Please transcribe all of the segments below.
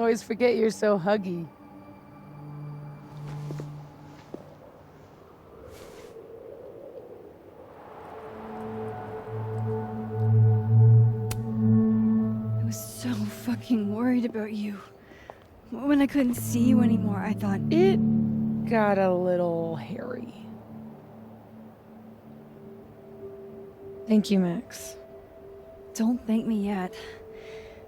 always forget you're so huggy. I was so fucking worried about you. When I couldn't see you anymore, I thought... It got a little hairy. Thank you, Max. Don't thank me yet.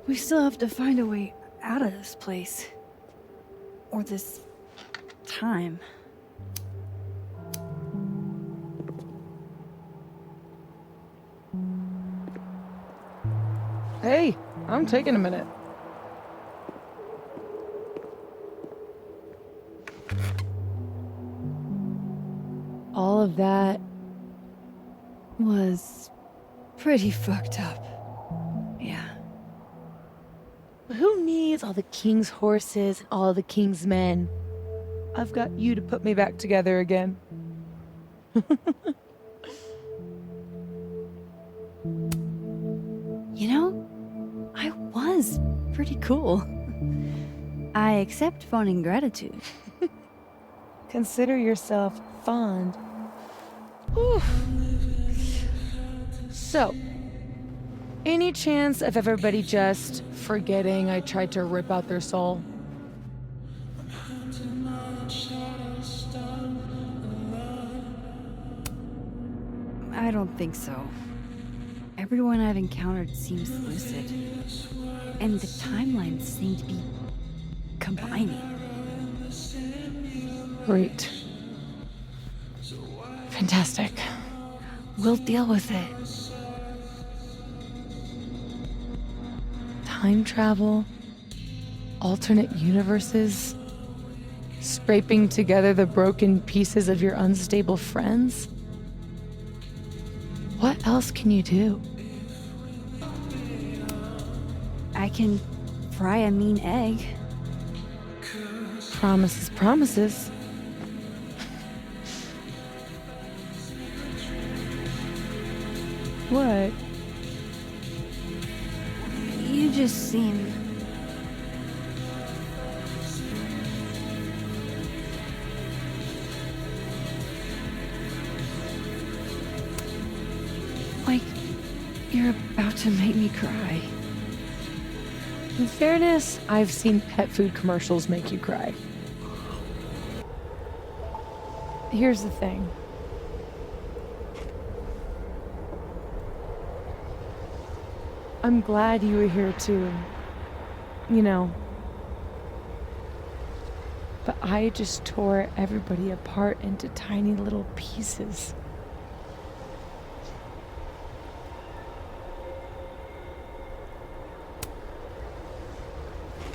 We still have to find a way out of this place. Or this... time. Hey, I'm taking a minute. All of that Was... pretty fucked up. Yeah. Who needs all the king's horses and all the king's men? I've got you to put me back together again. You know, I was pretty cool. I accept fun and gratitude. Consider yourself fond. Whew. So, any chance of everybody just forgetting I tried to rip out their soul? I don't think so. Everyone I've encountered seems lucid. And the timelines seem to be combining. Great. Fantastic. We'll deal with it. Time travel, alternate universes, scraping together the broken pieces of your unstable friends. What else can you do? I can fry a mean egg. Promises, promises. What? You just seem... like you're about to make me cry. In fairness, I've seen pet food commercials make you cry. Here's the thing. I'm glad you were here too. You know. But I just tore everybody apart into tiny little pieces.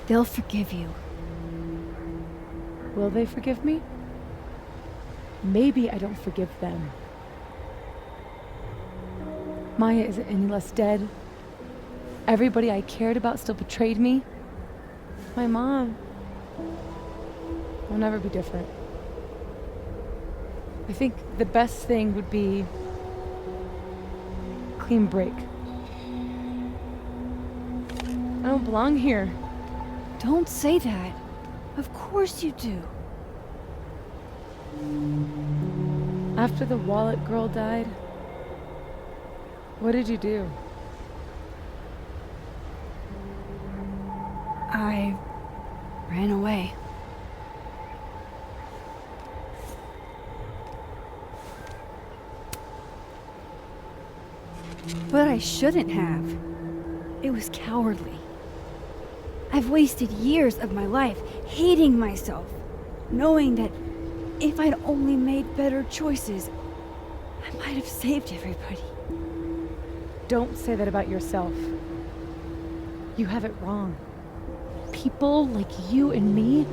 They'll forgive you. Will they forgive me? Maybe I don't forgive them. Maya isn't any less dead. Everybody I cared about still betrayed me. My mom will never be different. I think the best thing would be clean break. I don't belong here. Don't say that. Of course you do. After the wallet girl died, what did you do? I ran away. But I shouldn't have. It was cowardly. I've wasted years of my life hating myself, knowing that if I'd only made better choices, I might have saved everybody. Don't say that about yourself. You have it wrong. People like you and me,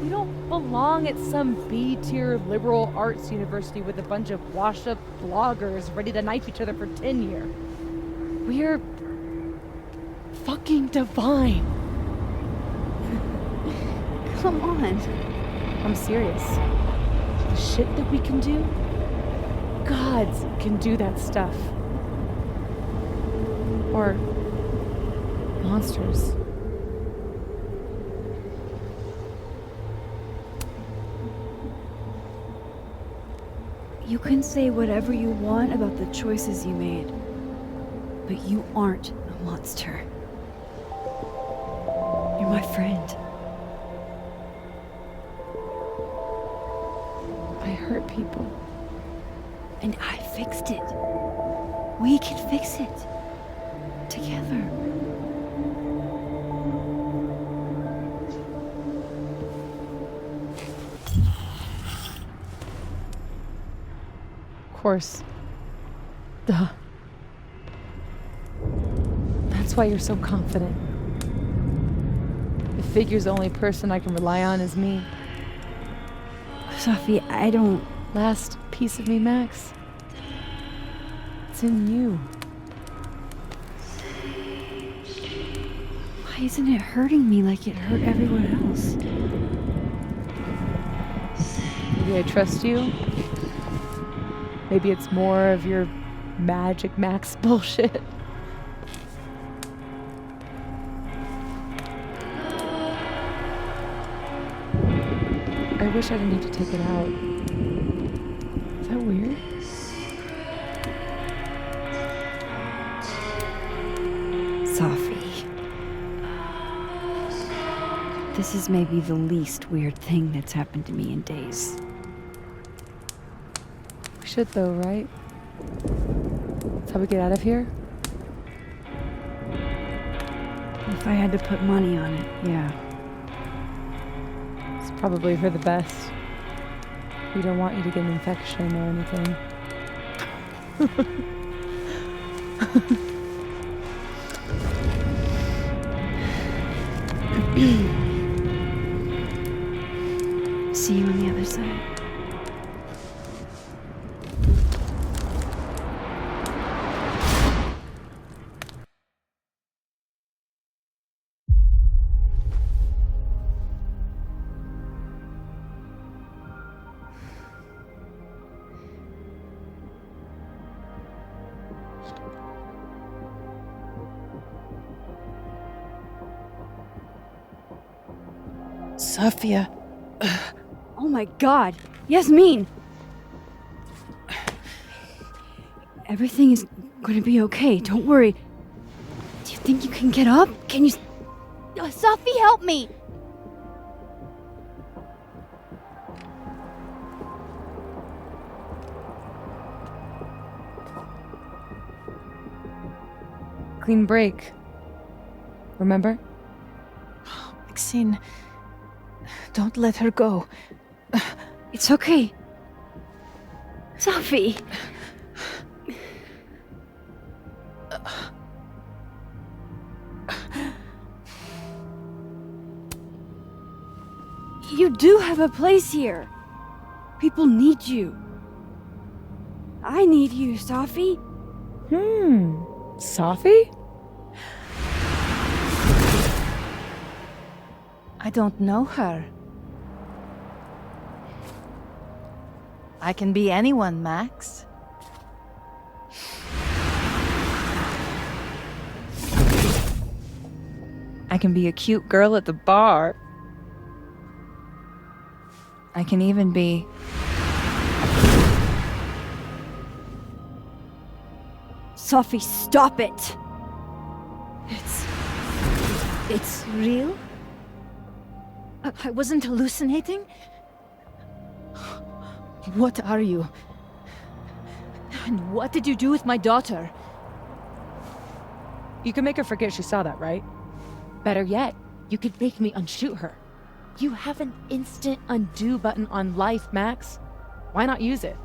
we don't belong at some B-tier liberal arts university with a bunch of washed-up bloggers ready to knife each other for tenure. We're fucking divine. Come on. I'm serious. The shit that we can do, gods can do that stuff. Or monsters. You can say whatever you want about the choices you made, but you aren't a monster. You're my friend. I hurt people. And I fixed it. We can fix it. Together. Of course. Duh. That's why you're so confident. It figures the only person I can rely on is me. Sophie, I don't... Last piece of me, Max. It's in you. Why isn't it hurting me like it hurt everyone else? Maybe I trust you. Maybe it's more of your Magic Max bullshit. I wish I didn't have to take it out. Is that weird? Sophie. This is maybe the least weird thing that's happened to me in days. We should though, right? That's how we get out of here? If I had to put money on it, yeah. It's probably for the best. We don't want you to get an infection or anything. See you on the other side. Sophia. Oh my god! Yasmin! Everything is gonna be okay, don't worry. Do you think you can get up? Can you... Sophie, help me! Clean break. Remember? Maxine, don't let her go. It's okay. Sophie! You do have a place here. People need you. I need you, Sophie. Sophie? I don't know her. I can be anyone, Max. I can be a cute girl at the bar. I can even be... Sophie, stop it! It's real? I wasn't hallucinating? What are you? And what did you do with my daughter? You can make her forget she saw that, right? Better yet, you could make me unshoot her. You have an instant undo button on life, Max. Why not use it?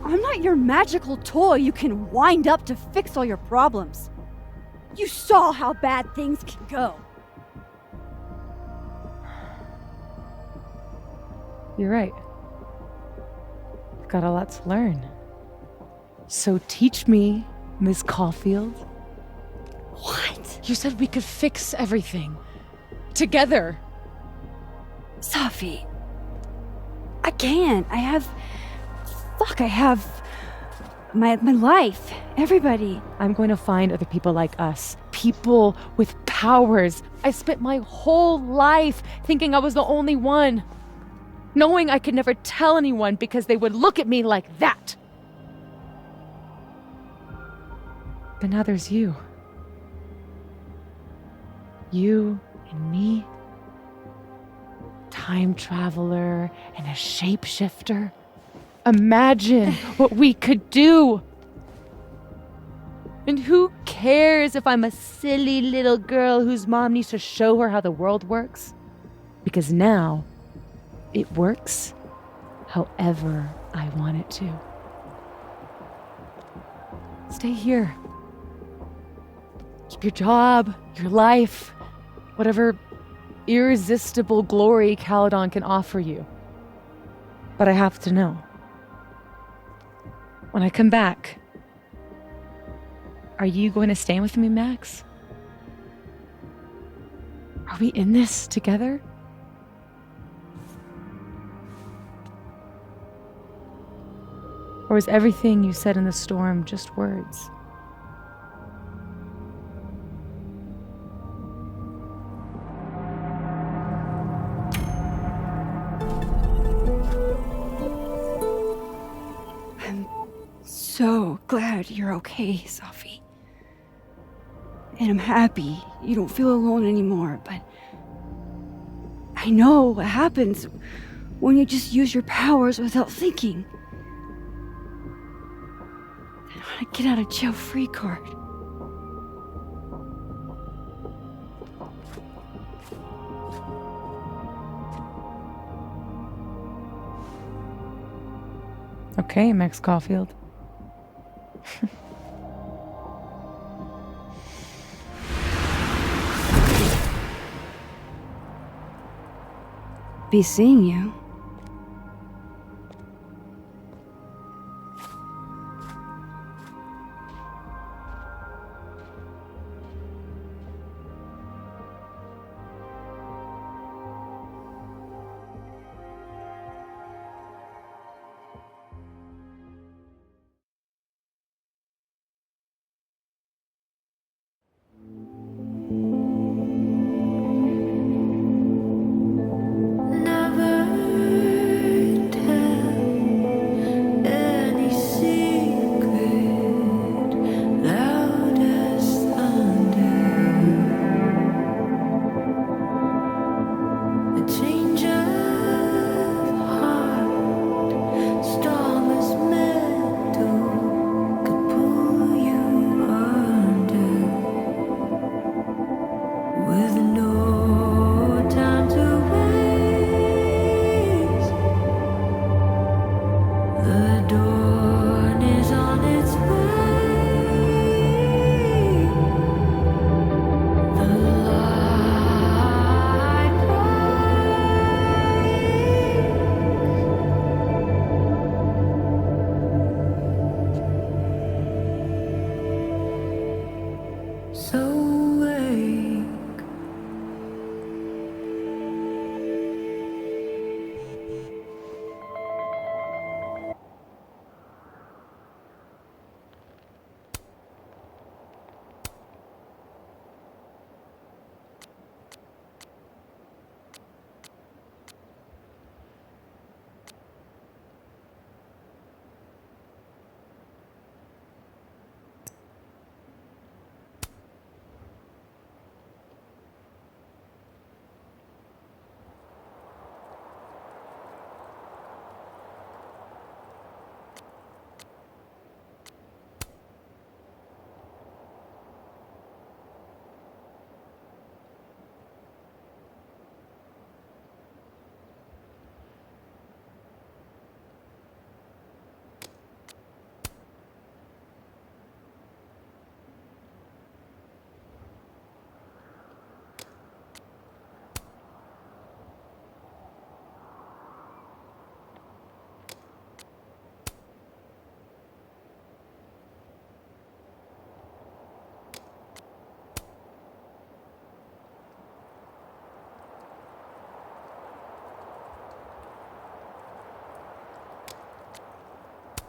I'm not your magical toy you can wind up to fix all your problems. You saw how bad things can go. You're right. I've got a lot to learn. So teach me, Miss Caulfield. What? You said we could fix everything. Together. Sophie. I can't. I have my life, everybody. I'm going to find other people like us. People with powers. I spent my whole life thinking I was the only one. Knowing I could never tell anyone because they would look at me like that. But now there's you. You and me. Time traveler and a shapeshifter. Imagine what we could do. And who cares if I'm a silly little girl whose mom needs to show her how the world works? Because now, it works however I want it to. Stay here. Keep your job, your life, whatever irresistible glory Caledon can offer you. But I have to know. When I come back, are you going to stay with me, Max? Are we in this together? Or is everything you said in the storm just words? I'm so glad you're okay, Safi. And I'm happy you don't feel alone anymore, but I know what happens when you just use your powers without thinking. I want to get out of jail free card. Okay, Max Caulfield. Be seeing you.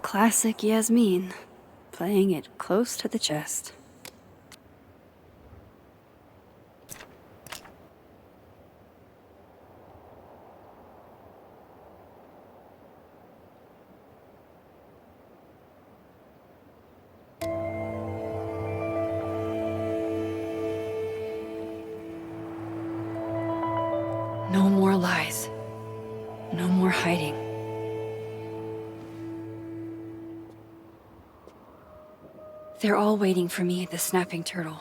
Classic Yasmin. playing it close to the chest. No more lies. No more hiding. They're all waiting for me at the Snapping Turtle.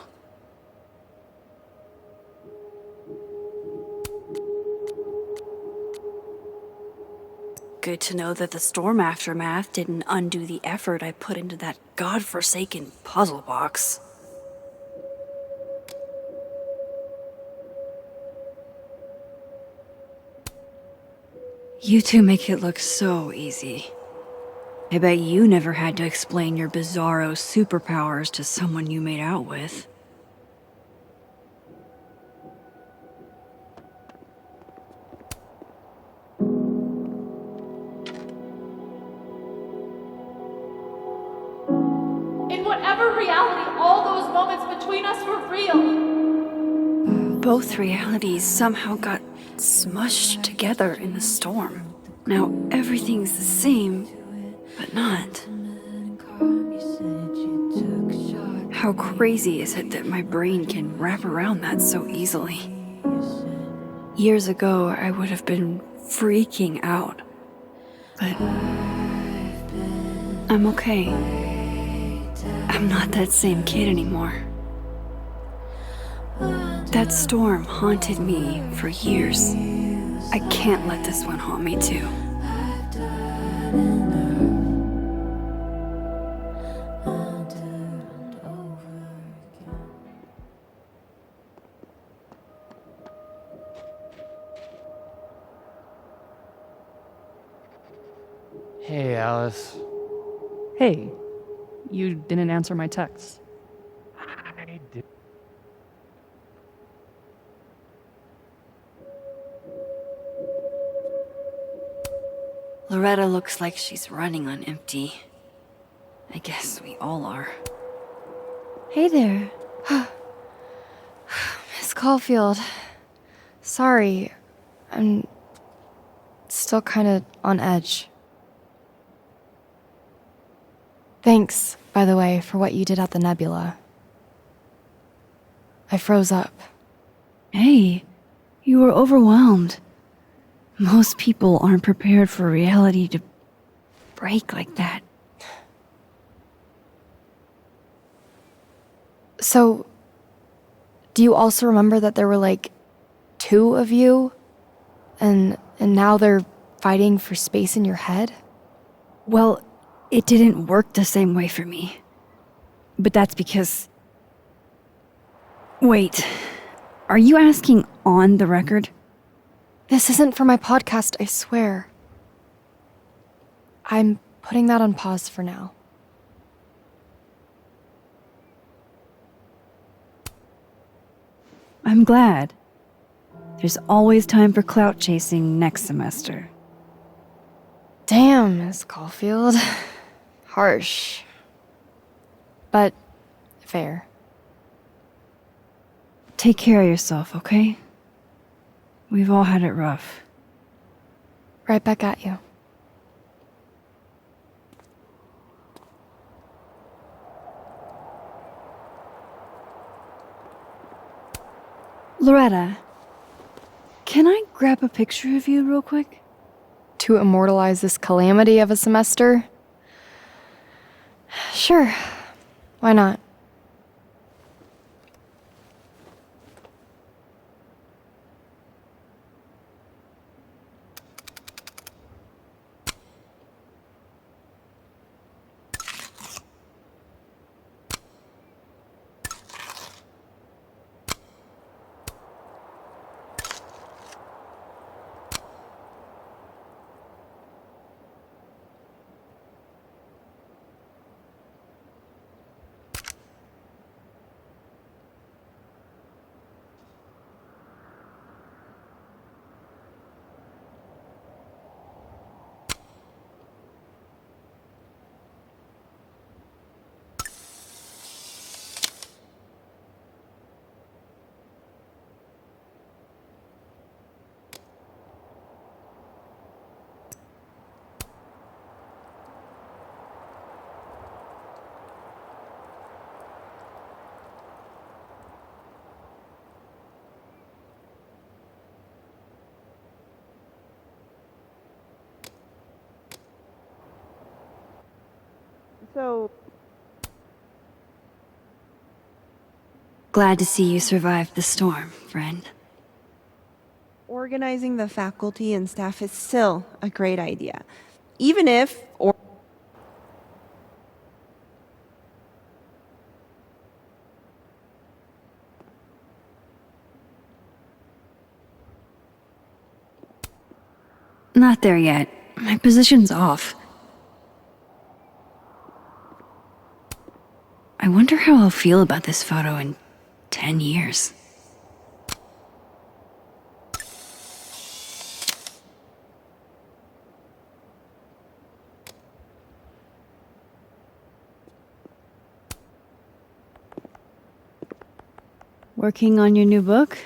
Good to know that the storm aftermath didn't undo the effort I put into that godforsaken puzzle box. You two make it look so easy. I bet you never had to explain your bizarro superpowers to someone you made out with. In whatever reality, all those moments between us were real. Both realities somehow got smushed together in the storm. Now everything's the same, but not. How crazy is it that my brain can wrap around that so easily? Years ago, I would have been freaking out. But I'm okay. I'm not that same kid anymore. That storm haunted me for years. I can't let this one haunt me too. Hey, Alice. Hey, you didn't answer my text. I did. Loretta looks like she's running on empty. I guess we all are. Hey there. Miss Caulfield. Sorry. I'm still kind of on edge. Thanks, by the way, for what you did at the Nebula. I froze up. Hey, you were overwhelmed. Most people aren't prepared for reality to break like that. So, do you also remember that there were like 2 of you? And now they're fighting for space in your head? Well, it didn't work the same way for me. But that's because... Wait, are you asking on the record? This isn't for my podcast, I swear. I'm putting that on pause for now. I'm glad. There's always time for clout chasing next semester. Damn, Miss Caulfield. Harsh. But fair. Take care of yourself, okay? We've all had it rough. Right back at you. Loretta, can I grab a picture of you real quick? To immortalize this calamity of a semester? Sure. Why not? So, Glad to see you survived the storm, friend. organizing the faculty and staff is still a great idea. Even if, or Not there yet. My position's off. I wonder how I'll feel about this photo in 10 years. Working on your new book?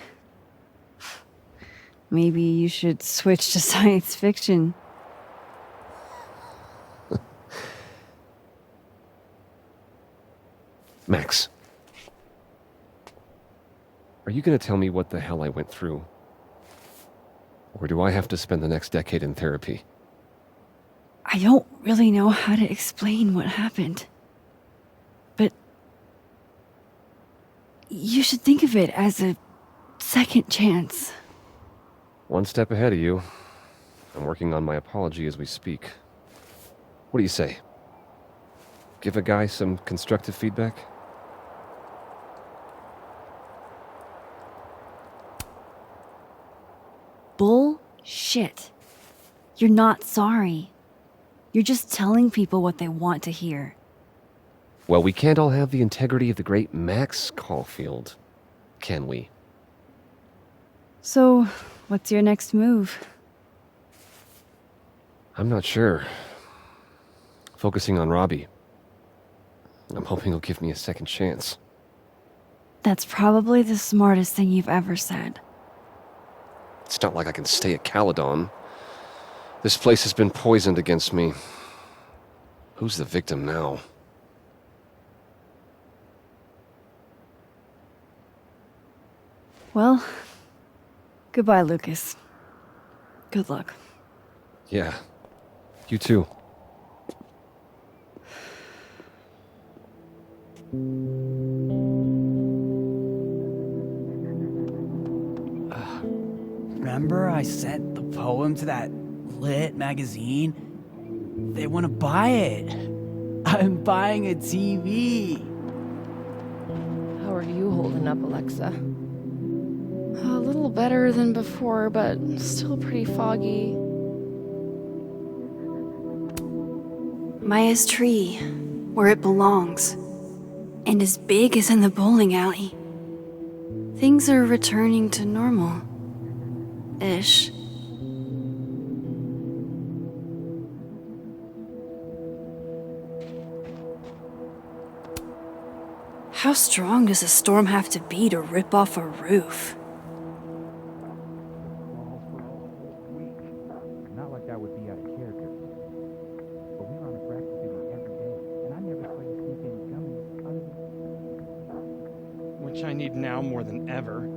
Maybe you should switch to science fiction. Max. Are you gonna tell me what the hell I went through? Or do I have to spend the next decade in therapy? I don't really know how to explain what happened. But you should think of it as a second chance. One step ahead of you. I'm working on my apology as we speak. What do you say? Give a guy some constructive feedback? Bullshit. You're not sorry. You're just telling people what they want to hear. Well, we can't all have the integrity of the great Max Caulfield, can we? So, what's your next move? I'm not sure. Focusing on Robbie. I'm hoping he'll give me a second chance. That's probably the smartest thing you've ever said. It's not like I can stay at Caledon. This place has been poisoned against me. Who's the victim now? Well, goodbye, Lucas. Good luck. Yeah, you too. Remember I sent the poem to that lit magazine? They want to buy it. I'm buying a TV. How are you holding up, Alexa? A little better than before, but still pretty foggy. Maya's tree, where it belongs, and as big as in the bowling alley. Things are returning to normal. Ish. How strong does a storm have to be to rip off a roof? Not like I would be out of character. But we're on a practice duty every day, and I never saw you sneak any gummies other than... Which I need now more than ever.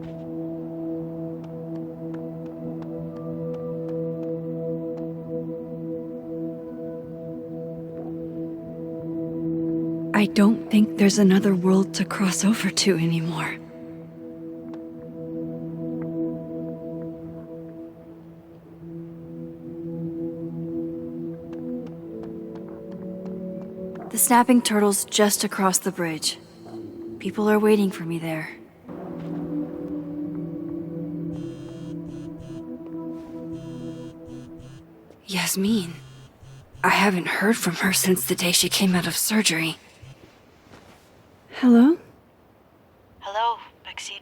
I don't think there's another world to cross over to anymore. The snapping turtle's just across the bridge. People are waiting for me there. Yasmin. I haven't heard from her since the day she came out of surgery. Hello? Hello, Maxine.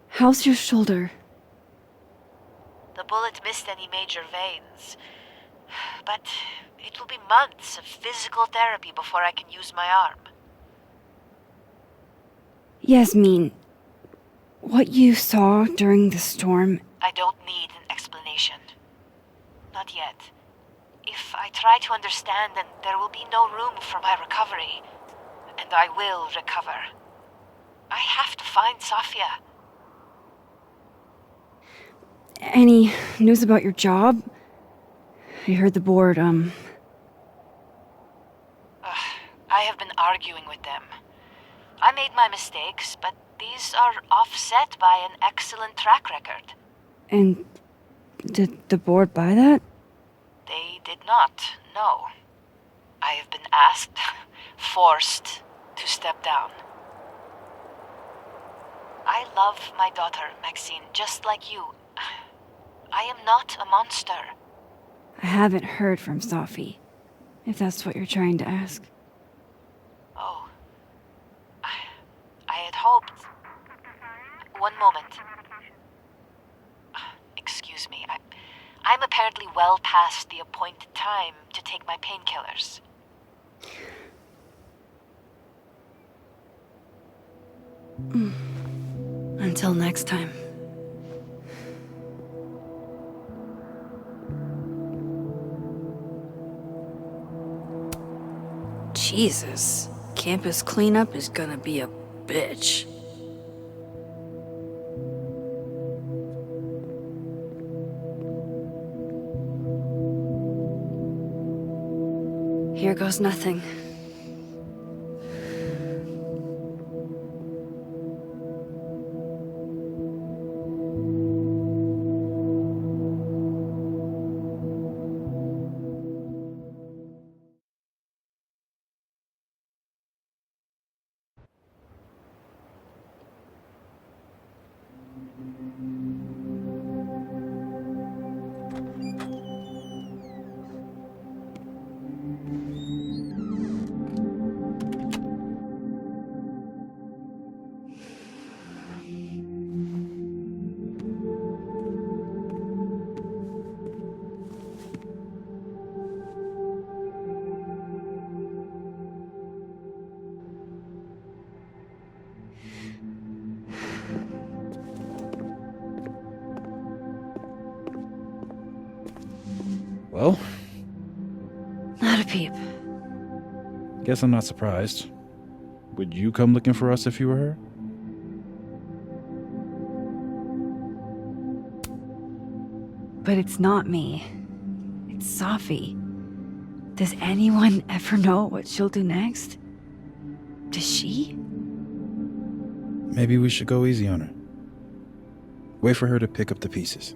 How's your shoulder? The bullet missed any major veins. But it will be months of physical therapy before I can use my arm. Yasmin, what you saw during the storm... I don't need an explanation. Not yet. If I try to understand, then there will be no room for my recovery. And I will recover. I have to find Safia. Any news about your job? I heard the board, I have been arguing with them. I made my mistakes, but these are offset by an excellent track record. And did the board buy that? They did not, no. I have been asked, forced to step down. I love my daughter, Maxine, just like you. I am not a monster. I haven't heard from Sophie, if that's what you're trying to ask. Oh. I had hoped... One moment. Excuse me, I'm apparently well past the appointed time to take my painkillers. Until next time. Jesus, campus cleanup is gonna be a bitch. Here goes nothing. Well, Not a peep. guess I'm not surprised. Would you come looking for us if you were her? But it's not me. It's Sophie. Does anyone ever know what she'll do next? Does she? Maybe we should go easy on her. Wait for her to pick up the pieces.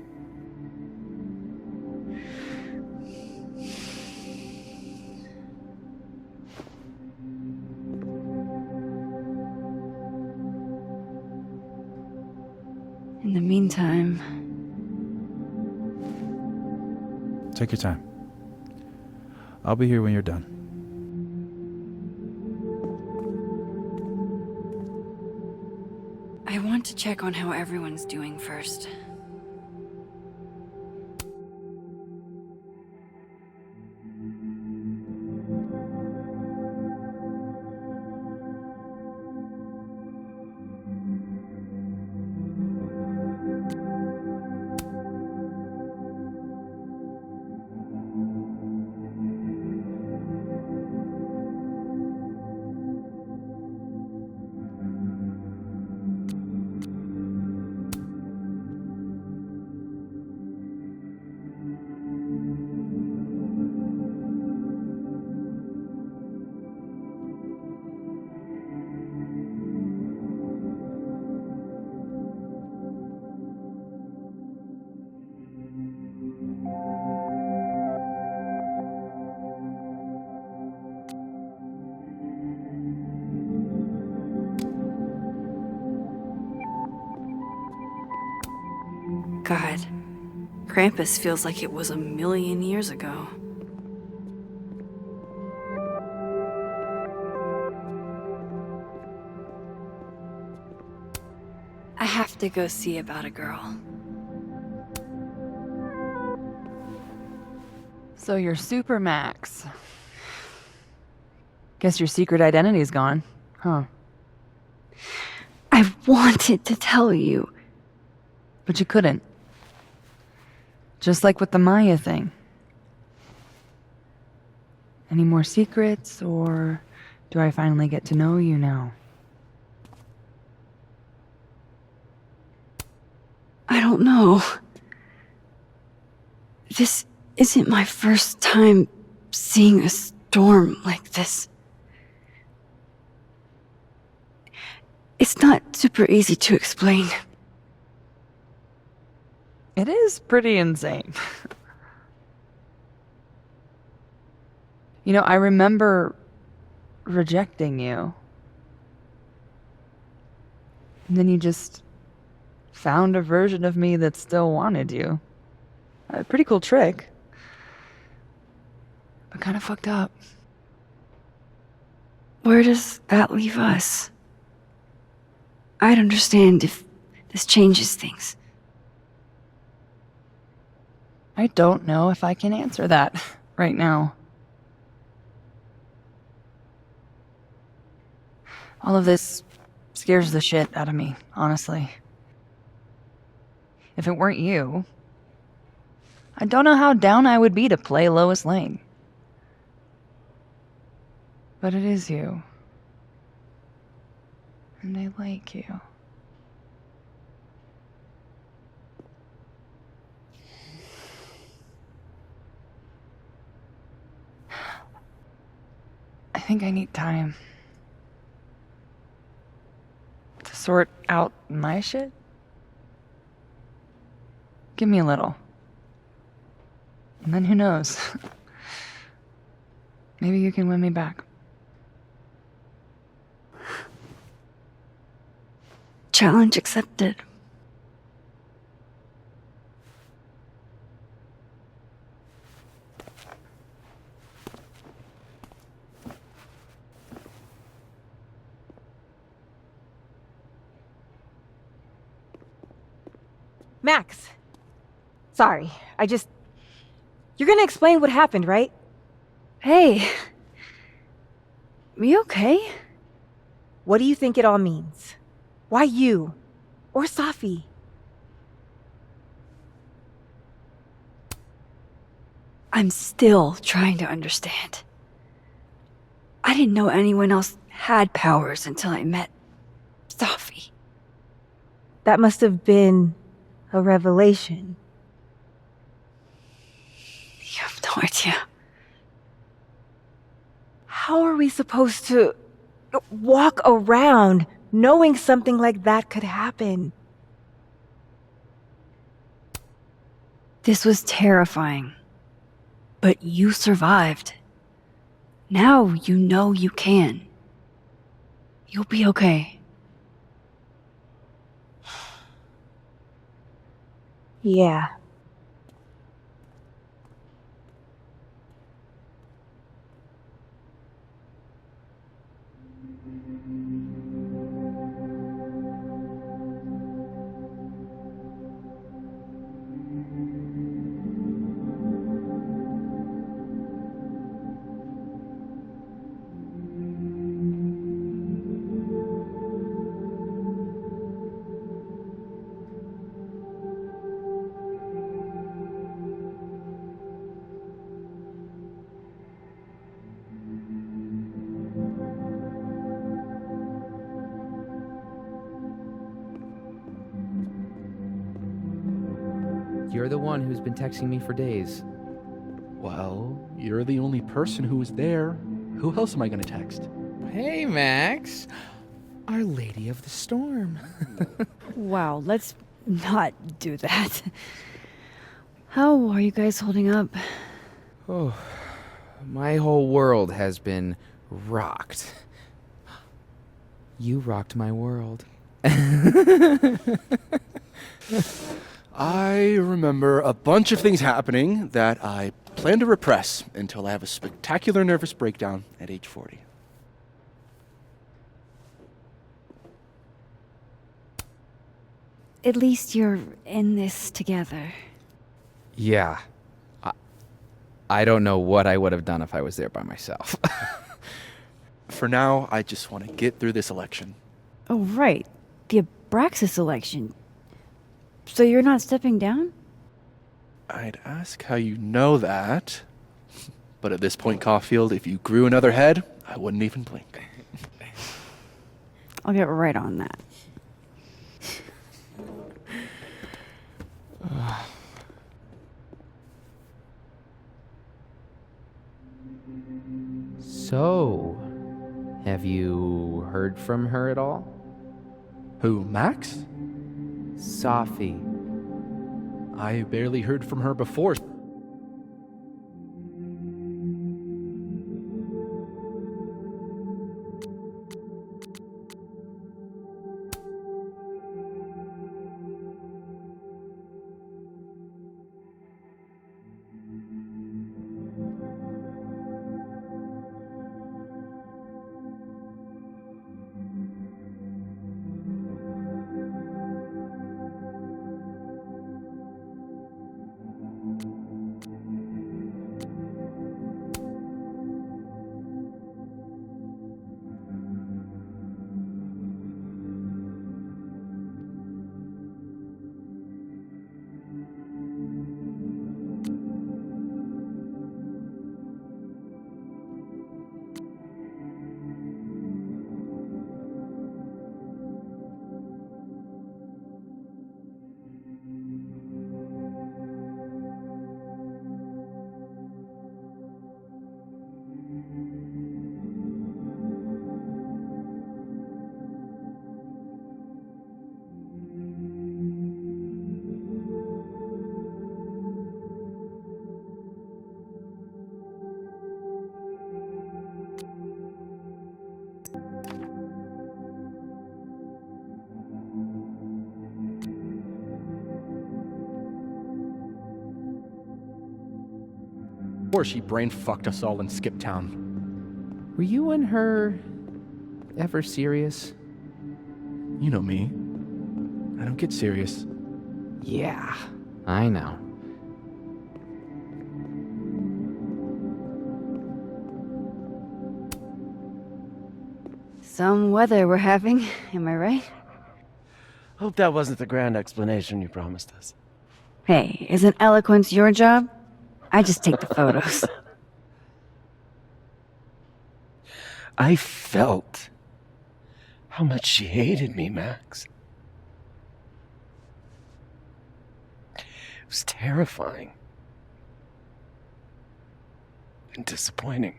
In the meantime, Take your time. I'll be here when you're done. I want to check on how everyone's doing first. God, Krampus feels like it was a million years ago. I have to go see about a girl. So you're Super Max. Guess your secret identity's gone, huh? I wanted to tell you. But you couldn't. Just like with the Maya thing. Any more secrets, or do I finally get to know you now? I don't know. This isn't my first time seeing a storm like this. It's not super easy to explain. It is pretty insane. You know, I remember rejecting you. And then you just found a version of me that still wanted you. A pretty cool trick. But kind of fucked up. Where does that leave us? I'd understand if this changes things. I don't know if I can answer that right now. All of this scares the shit out of me, honestly. If it weren't you, I don't know how down I would be to play Lois Lane. But it is you. And I like you. I think I need time to sort out my shit. Give me a little. And then who knows? Maybe you can win me back. Challenge accepted. Max. Sorry, You're gonna explain what happened, right? Hey. You okay? What do you think it all means? Why you? Or Safi? I'm still trying to understand. I didn't know anyone else had powers until I met Safi. That must have been a revelation. You have no idea. How are we supposed to walk around knowing something like that could happen? This was terrifying. But you survived. Now you know you can. You'll be okay. Yeah. You're the one who's been texting me for days. Well, you're the only person who was there. Who else am I gonna text? Hey, Max. Our Lady of the Storm. Wow, let's not do that. How are you guys holding up? Oh, my whole world has been rocked. You rocked my world. I remember a bunch of things happening that I plan to repress until I have a spectacular nervous breakdown at age 40. At least you're in this together. Yeah. I don't know what I would have done if I was there by myself. For now, I just want to get through this election. Oh, right. The Abraxas election. So you're not stepping down? I'd ask how you know that. But at this point, Caulfield, if you grew another head, I wouldn't even blink. I'll get right on that. So, have you heard from her at all? Who, Max? Safi. I barely heard from her before. Or she brain fucked us all in Skip Town. Were you and her ever serious? You know me. I don't get serious. Yeah, I know. Some weather we're having, am I right? Hope that wasn't the grand explanation you promised us. Hey, isn't eloquence your job? I just take the photos. I felt how much she hated me, Max. It was terrifying. And disappointing.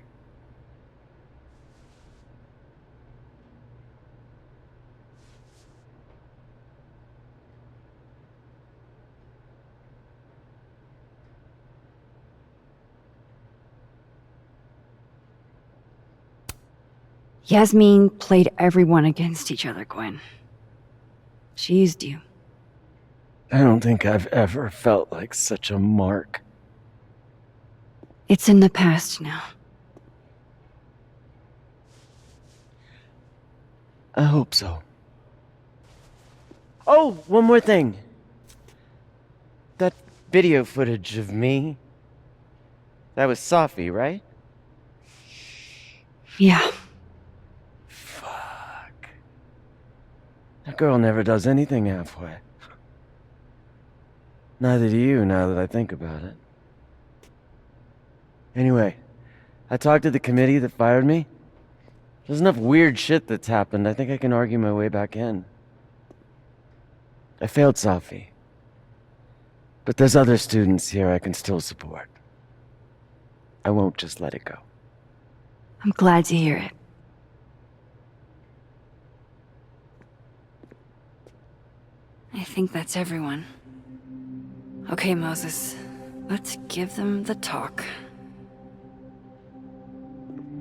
Yasmin played everyone against each other, Gwen. She used you. I don't think I've ever felt like such a mark. It's in the past now. I hope so. Oh, one more thing. That video footage of me, that was Safi, right? Yeah. That girl never does anything halfway. Neither do you, now that I think about it. Anyway, I talked to the committee that fired me. There's enough weird shit that's happened. I think I can argue my way back in. I failed Safi. But there's other students here I can still support. I won't just let it go. I'm glad to hear it. I think that's everyone. Okay, Moses. Let's give them the talk.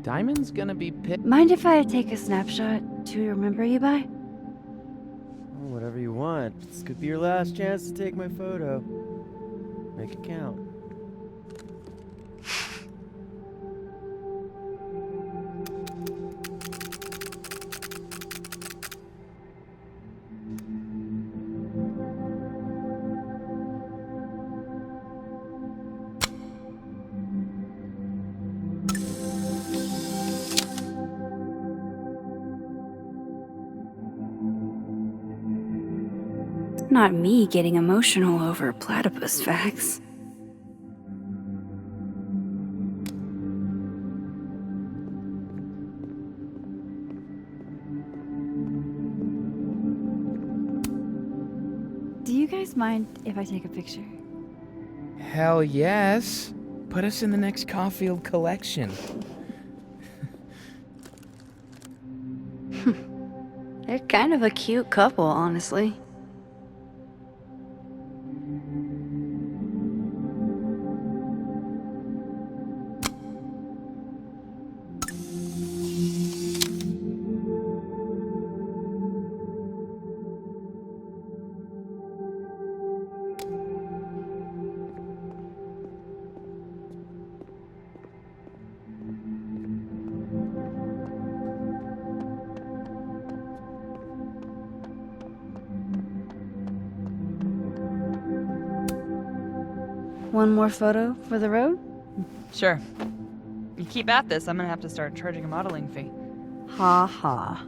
Diamond's gonna be pissed. Mind if I take a snapshot to remember you by? Whatever you want. This could be your last chance to take my photo. Make it count. Not me getting emotional over platypus facts. Do you guys mind if I take a picture? Hell yes. Put us in the next Caulfield collection. They're kind of a cute couple, honestly. One more photo for the road? Sure. You keep at this, I'm gonna have to start charging a modeling fee. Ha ha.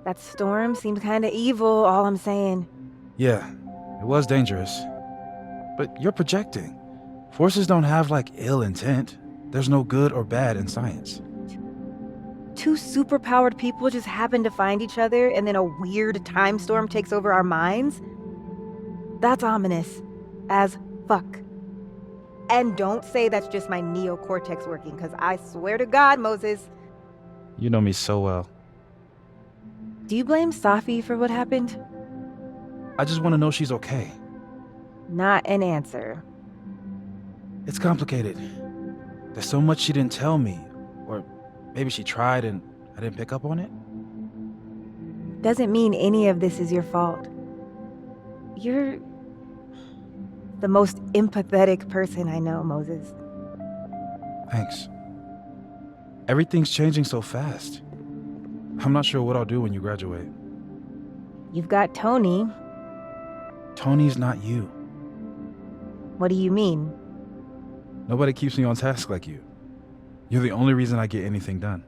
That storm seemed kinda evil, all I'm saying. Yeah, it was dangerous. But you're projecting. Forces don't have, like, ill intent. There's no good or bad in science. Two superpowered people just happen to find each other and then a weird time storm takes over our minds? That's ominous. As fuck. And don't say that's just my neocortex working, because I swear to God, Moses. You know me so well. Do you blame Safi for what happened? I just want to know she's okay. Not an answer. It's complicated. There's so much she didn't tell me. Or maybe she tried and I didn't pick up on it. Doesn't mean any of this is your fault. You're the most empathetic person I know, Moses. Thanks. Everything's changing so fast. I'm not sure what I'll do when you graduate. You've got Tony. Tony's not you. What do you mean? Nobody keeps me on task like you. You're the only reason I get anything done.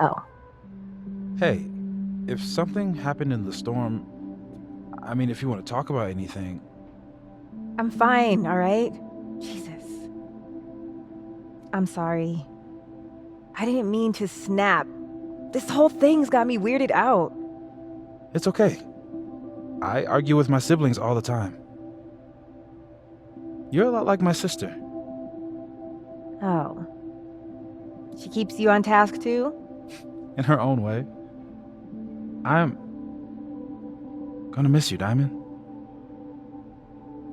Oh. Hey, if something happened in the storm, I mean, if you want to talk about anything. I'm fine, all right? Jesus. I'm sorry. I didn't mean to snap. This whole thing's got me weirded out. It's okay. I argue with my siblings all the time. You're a lot like my sister. Oh. She keeps you on task too? In her own way. I'm gonna miss you, Diamond.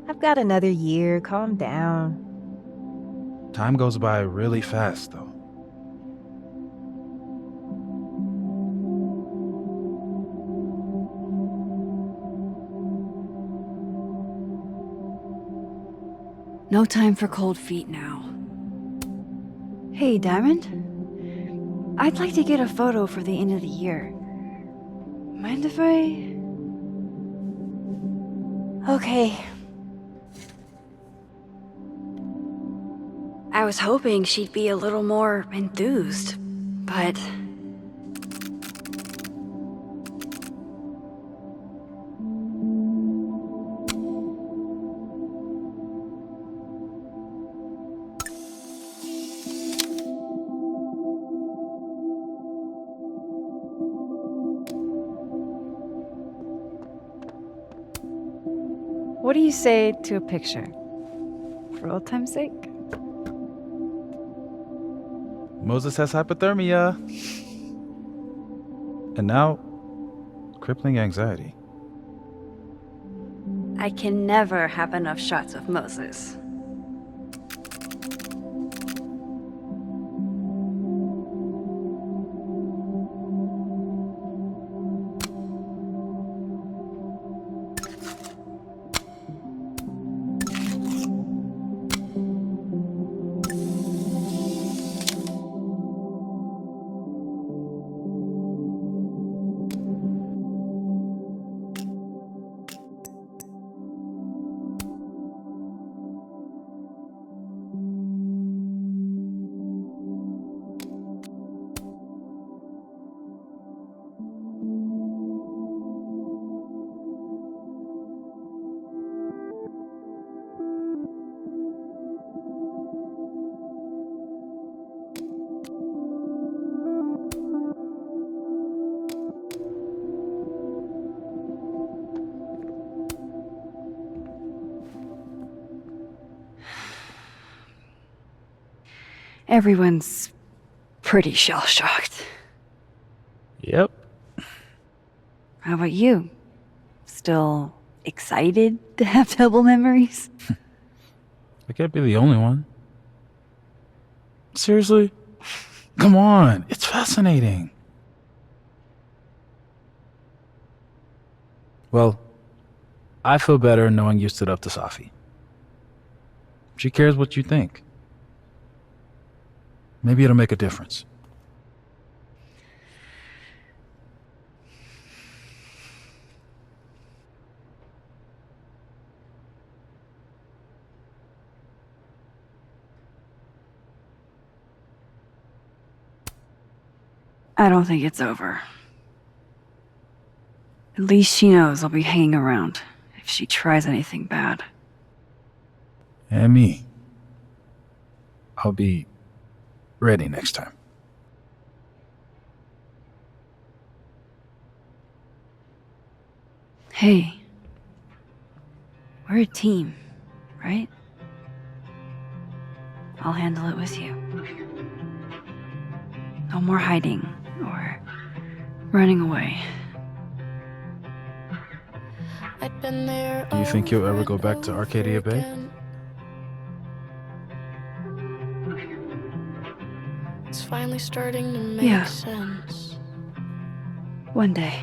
I've got another year. Calm down. Time goes by really fast, though. No time for cold feet now. Hey, Diamond. I'd like to get a photo for the end of the year. Mind if I... Okay. I was hoping she'd be a little more enthused, but... What do you say to a picture? For old time's sake? Moses has hypothermia. And now, crippling anxiety. I can never have enough shots of Moses. Everyone's pretty shell-shocked. Yep. How about you? Still excited to have double memories? I can't be the only one. Seriously? Come on, it's fascinating. Well, I feel better knowing you stood up to Safi. She cares what you think. Maybe it'll make a difference. I don't think it's over. At least she knows I'll be hanging around if she tries anything bad. And me. I'll be ready next time. Hey, we're a team, right? I'll handle it with you. No more hiding or running away. Do you think you'll ever go back to Arcadia Bay? It's finally starting to make sense. sense. One day.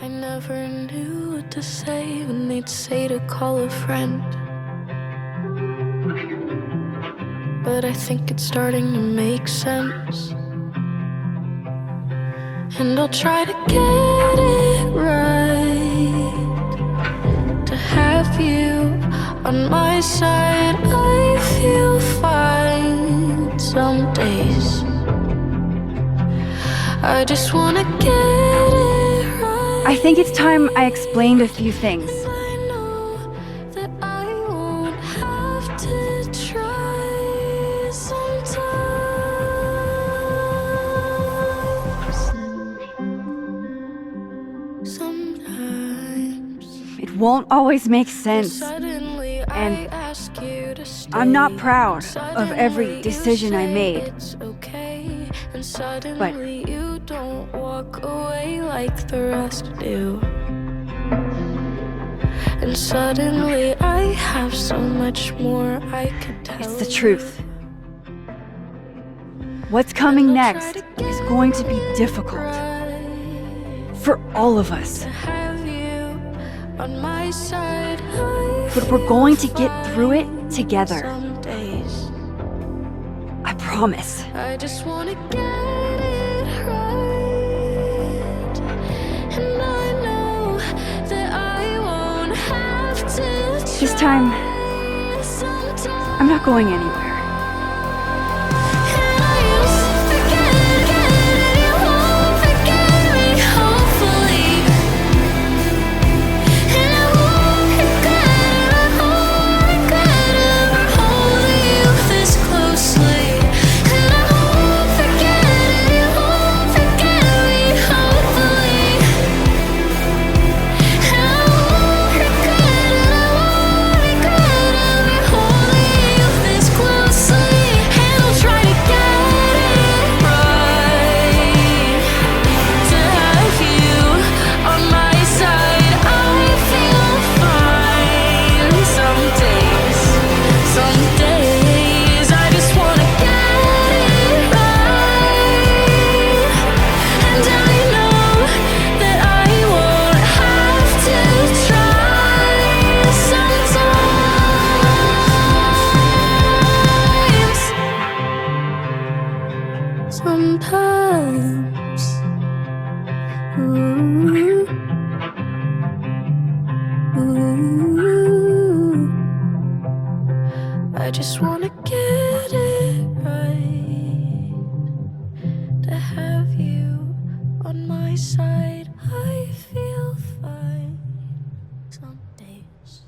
I never knew what to say when they'd say to call a friend. But I think it's starting to make sense. And I'll try to get it right. To have you on my side, I feel fine some days. I just wanna get it right. I think it's time I explained a few things. I know that I won't have to try sometimes. It won't always make sense. And I'm not proud of every decision I made. But you don't walk away like the rest do. And suddenly I have so much more I could tell. it's the truth. What's coming next is going to be difficult. For all of us. On my side, But we're going to get through it together. some days. I promise. I just wanna get it right. And I know that I won't have to This time, I'm not going anywhere. Ooh. Ooh. I just wanna get it right. To have you on my side, I feel fine some days.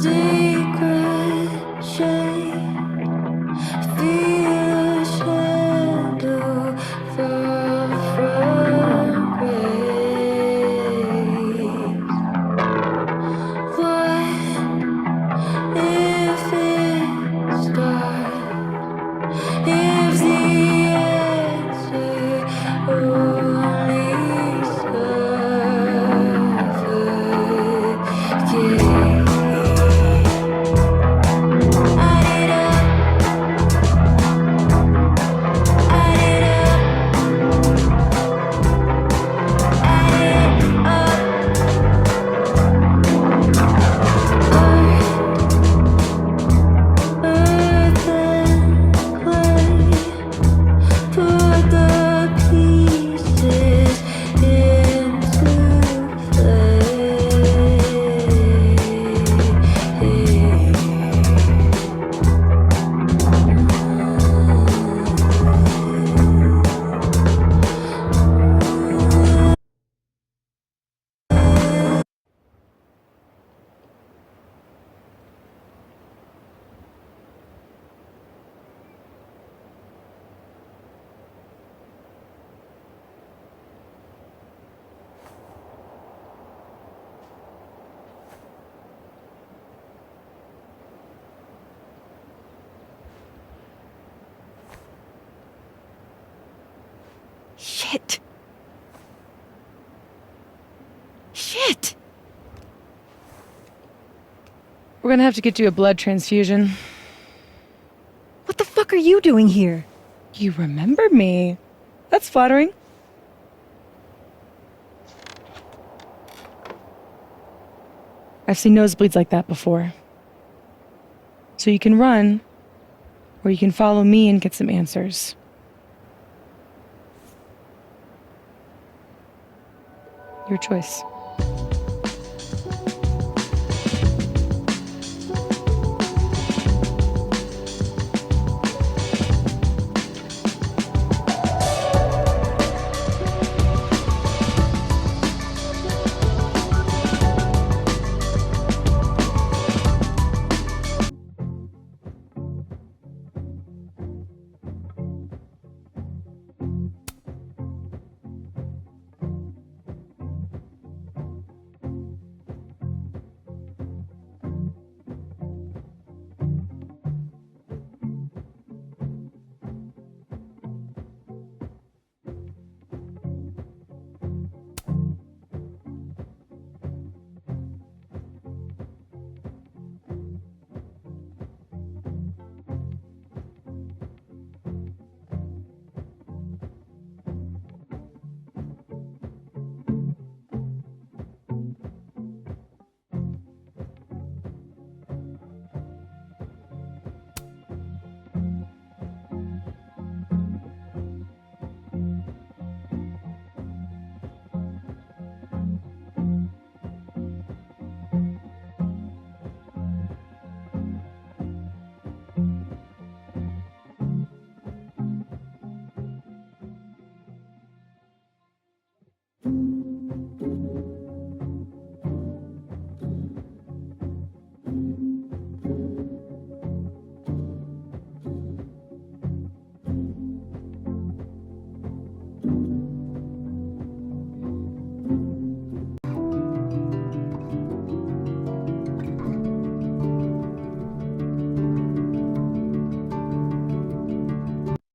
Secret shade, feel a shadow fall from grace. What if it's dark? If the answer only suffocate. Shit. Shit. We're gonna have to get you a blood transfusion. What the fuck are you doing here? You remember me. That's flattering. I've seen nosebleeds like that before. So you can run, or you can follow me and get some answers. Your choice.